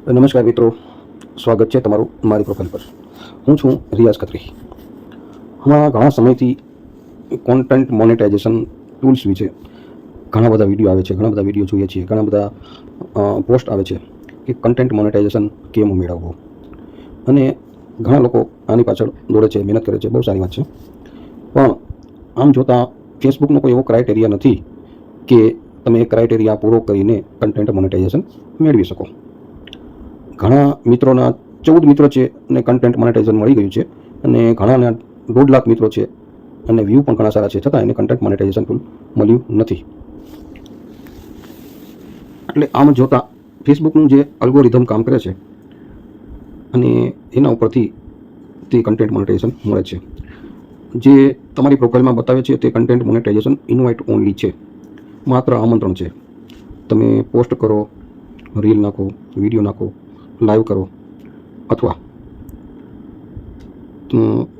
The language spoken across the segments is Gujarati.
નમસ્કાર મિત્રો, સ્વાગત છે તમારું મારી પ્રોફાઇલ પર. હું છું રિયાઝ ખત્રી. હમણાં ઘણા સમયથી કોન્ટેન્ટ મોનેટાઇઝેશન ટૂલ્સ વિશે ઘણા બધા વિડીયો આવે છે, ઘણા બધા વિડીયો જોઈએ છીએ, ઘણા બધા પોસ્ટ આવે છે કે કન્ટેન્ટ મોનેટાઇઝેશન કેમ મેળવવું, અને ઘણા લોકો આની પાછળ દોડે છે, મહેનત કરે છે. બહુ સારી વાત છે, પણ આમ જોતાં ફેસબુકનો કોઈ એવો ક્રાઇટેરિયા નથી કે તમે એ ક્રાઇટેરિયા પૂરો કરીને કન્ટેન્ટ મોનેટાઇઝેશન મેળવી શકો. ઘણા મિત્રોના 14 મિત્રો છે અને કન્ટેન્ટ મોનેટાઇઝેશન મળી ગયું છે, અને ઘણાના 1.5 લાખ મિત્રો છે અને વ્યૂ પણ ઘણા સારા છે, છતાં એને કન્ટેન્ટ મોનેટાઇઝેશન ટૂલ મળ્યું નથી. એટલે આમ જોતાં ફેસબુકનું જે અલ્ગોરિધમ કામ કરે છે અને એના ઉપરથી તે કન્ટેન્ટ મોનેટાઇઝેશન મળે છે. જે તમારી પ્રોફાઇલમાં બતાવે છે તે કન્ટેન્ટ મોનેટાઇઝેશન ઇન્વાઇટ ઓનલી છે, માત્ર આમંત્રણ છે. તમે પોસ્ટ કરો, રીલ નાખો, વિડીયો નાખો, લાઈવ કરો, અથવા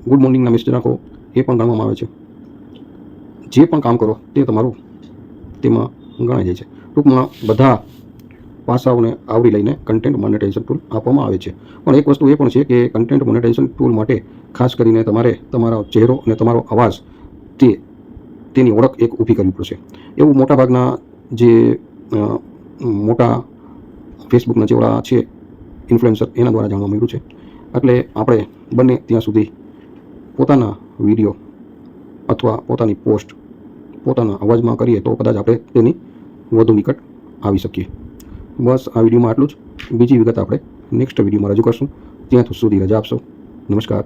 ગુડ મોર્નિંગના મેસેજ નાખો, એ પણ ગણવામાં આવે છે. જે પણ કામ કરો તે તમારું તેમાં ગણાઈ જાય છે. ટૂંકમાં બધા પાસાઓને આવરી લઈને કન્ટેન્ટ મોનેટાઇઝેશન ટૂલ આપવામાં આવે છે. પણ એક વસ્તુ એ પણ છે કે કન્ટેન્ટ મોનેટાઇઝેશન ટૂલ માટે ખાસ કરીને તમારે તમારો ચહેરો અને તમારો અવાજ તેની ઓળખ એક ઊભી કરવી પડશે. એવું મોટાભાગના જે મોટા ફેસબુકના જેવડા છે ઇન્ફ્લુએન્સર, એના દ્વારા જાણવા મળ્યું છે. એટલે આપણે બંને ત્યાં સુધી પોતાના વિડીયો અથવા પોતાની પોસ્ટ પોતાના અવાજમાં કરીએ તો કદાચ આપણે તેની વધુ નિકટ આવી શકીએ. બસ આ વિડીયોમાં આટલું જ. બીજી વિગત આપણે નેક્સ્ટ વિડીયોમાં રજૂ કરશું. ત્યાં સુધી રજા આપશો. નમસ્કાર.